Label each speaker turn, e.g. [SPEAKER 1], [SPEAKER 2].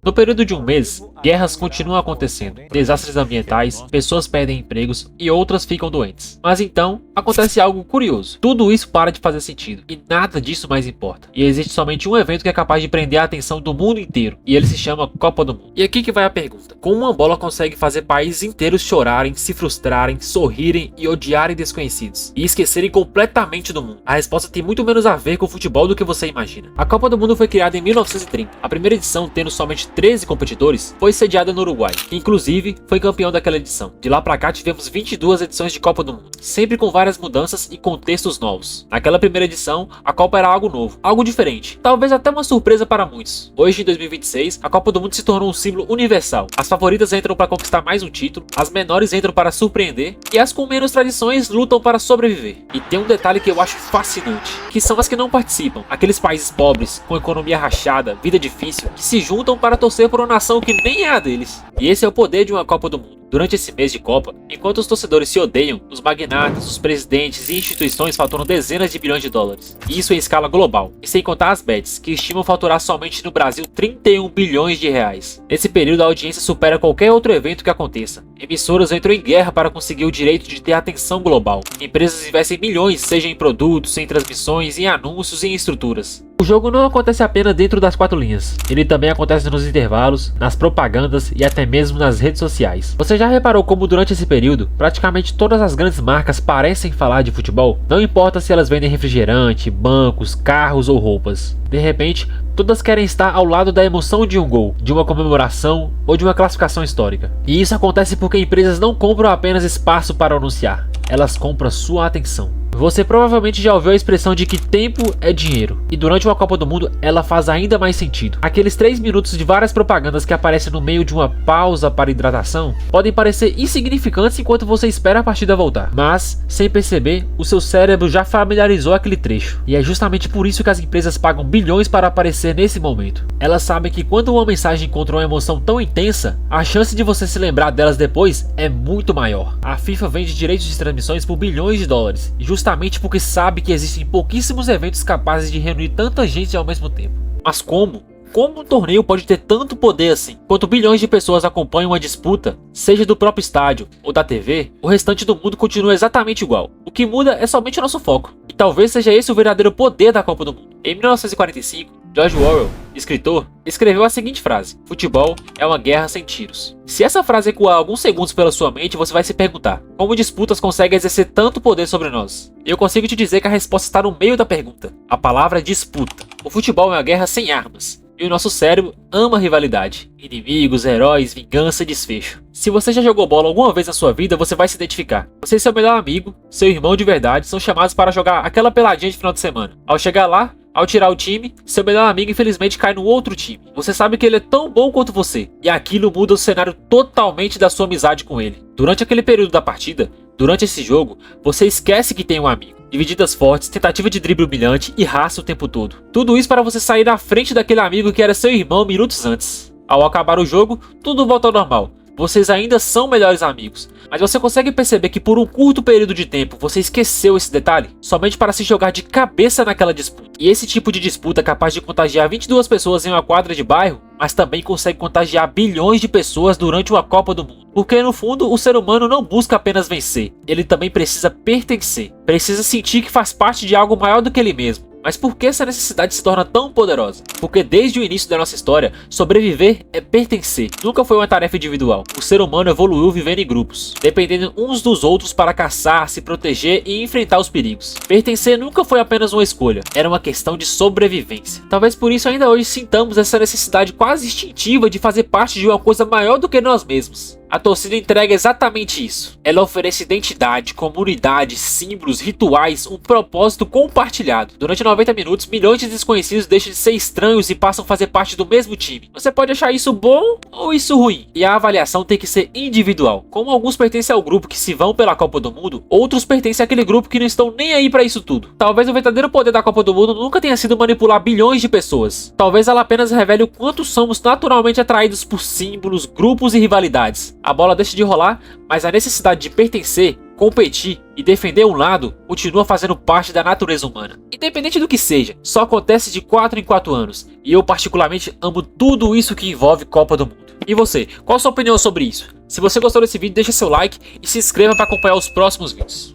[SPEAKER 1] No período de um mês, guerras continuam acontecendo, desastres ambientais, pessoas perdem empregos e outras ficam doentes. Mas então, acontece algo curioso. Tudo isso para de fazer sentido e nada disso mais importa. E existe somente um evento que é capaz de prender a atenção do mundo inteiro, e ele se chama Copa do Mundo. E aqui que vai a pergunta: como uma bola consegue fazer países inteiros chorarem, se frustrarem, sorrirem e odiarem desconhecidos, e esquecerem completamente do mundo? A resposta tem muito menos a ver com o futebol do que você imagina. A Copa do Mundo foi criada em 1930. A primeira edição, tendo somente 13 competidores, foi sediada no Uruguai, que inclusive foi campeão daquela edição. De lá pra cá tivemos 22 edições de Copa do Mundo, sempre com várias mudanças e contextos novos. Naquela primeira edição, a Copa era algo novo, algo diferente, talvez até uma surpresa para muitos. Hoje, em 2026, a Copa do Mundo se tornou um símbolo universal. As favoritas entram para conquistar mais um título, as menores entram para surpreender e as com menos tradições lutam para sobreviver. E tem um detalhe que eu acho fascinante, que são as que não participam, aqueles países pobres, com economia rachada, vida difícil, que se juntam para torcer por uma nação que nem é a deles. E esse é o poder de uma Copa do Mundo. Durante esse mês de Copa, enquanto os torcedores se odeiam, os magnatas, os presidentes e instituições faturam dezenas de bilhões de dólares. E isso em escala global. E sem contar as bets, que estimam faturar somente no Brasil 31 bilhões de reais. Nesse período a audiência supera qualquer outro evento que aconteça. Emissoras entram em guerra para conseguir o direito de ter atenção global. Empresas investem milhões, seja em produtos, em transmissões, em anúncios e em estruturas. O jogo não acontece apenas dentro das quatro linhas. Ele também acontece nos intervalos, nas propagandas e até mesmo nas redes sociais. Você já reparou como durante esse período, praticamente todas as grandes marcas parecem falar de futebol? Não importa se elas vendem refrigerante, bancos, carros ou roupas. De repente, todas querem estar ao lado da emoção de um gol, de uma comemoração ou de uma classificação histórica. E isso acontece porque empresas não compram apenas espaço para anunciar, elas compram sua atenção. Você provavelmente já ouviu a expressão de que tempo é dinheiro, e durante uma Copa do Mundo ela faz ainda mais sentido. Aqueles 3 minutos de várias propagandas que aparecem no meio de uma pausa para hidratação podem parecer insignificantes enquanto você espera a partida voltar, mas, sem perceber, o seu cérebro já familiarizou aquele trecho, e é justamente por isso que as empresas pagam bilhões para aparecer nesse momento. Elas sabem que quando uma mensagem encontra uma emoção tão intensa, a chance de você se lembrar delas depois é muito maior. A FIFA vende direitos de transmissões por bilhões de dólares, justamente porque sabe que existem pouquíssimos eventos capazes de reunir tanta gente ao mesmo tempo. Mas como? Como um torneio pode ter tanto poder assim? Enquanto bilhões de pessoas acompanham uma disputa, seja do próprio estádio ou da TV, o restante do mundo continua exatamente igual. O que muda é somente o nosso foco. E talvez seja esse o verdadeiro poder da Copa do Mundo. Em 1945, George Orwell, escritor, escreveu a seguinte frase: futebol é uma guerra sem tiros. Se essa frase ecoar alguns segundos pela sua mente, você vai se perguntar: como disputas conseguem exercer tanto poder sobre nós? Eu consigo te dizer que a resposta está no meio da pergunta. A palavra é disputa. O futebol é uma guerra sem armas. E o nosso cérebro ama rivalidade, inimigos, heróis, vingança e desfecho. Se você já jogou bola alguma vez na sua vida, você vai se identificar. Você e seu melhor amigo, seu irmão de verdade, são chamados para jogar aquela peladinha de final de semana. Ao chegar lá, ao tirar o time, seu melhor amigo infelizmente cai no outro time. Você sabe que ele é tão bom quanto você, e aquilo muda o cenário totalmente da sua amizade com ele. Durante aquele período da partida, durante esse jogo, você esquece que tem um amigo. Divididas fortes, tentativa de drible humilhante e raça o tempo todo. Tudo isso para você sair à frente daquele amigo que era seu irmão minutos antes. Ao acabar o jogo, tudo volta ao normal. Vocês ainda são melhores amigos, mas você consegue perceber que por um curto período de tempo você esqueceu esse detalhe? Somente para se jogar de cabeça naquela disputa. E esse tipo de disputa é capaz de contagiar 22 pessoas em uma quadra de bairro, mas também consegue contagiar bilhões de pessoas durante uma Copa do Mundo. Porque no fundo o ser humano não busca apenas vencer, ele também precisa pertencer, precisa sentir que faz parte de algo maior do que ele mesmo. Mas por que essa necessidade se torna tão poderosa? Porque desde o início da nossa história, sobreviver é pertencer. Nunca foi uma tarefa individual. O ser humano evoluiu vivendo em grupos, dependendo uns dos outros para caçar, se proteger e enfrentar os perigos. Pertencer nunca foi apenas uma escolha, era uma questão de sobrevivência. Talvez por isso ainda hoje sintamos essa necessidade quase instintiva de fazer parte de uma coisa maior do que nós mesmos. A torcida entrega exatamente isso. Ela oferece identidade, comunidade, símbolos, rituais, um propósito compartilhado. Durante 90 minutos, milhões de desconhecidos deixam de ser estranhos e passam a fazer parte do mesmo time. Você pode achar isso bom ou isso ruim, e a avaliação tem que ser individual. Como alguns pertencem ao grupo que se vão pela Copa do Mundo, outros pertencem àquele grupo que não estão nem aí pra isso tudo. Talvez o verdadeiro poder da Copa do Mundo nunca tenha sido manipular bilhões de pessoas. Talvez ela apenas revele o quanto somos naturalmente atraídos por símbolos, grupos e rivalidades. A bola deixa de rolar, mas a necessidade de pertencer Competir e defender um lado continua fazendo parte da natureza humana. Independente do que seja, só acontece de 4 em 4 anos. E eu particularmente amo tudo isso que envolve Copa do Mundo. E você, qual a sua opinião sobre isso? Se você gostou desse vídeo, deixa seu like e se inscreva para acompanhar os próximos vídeos.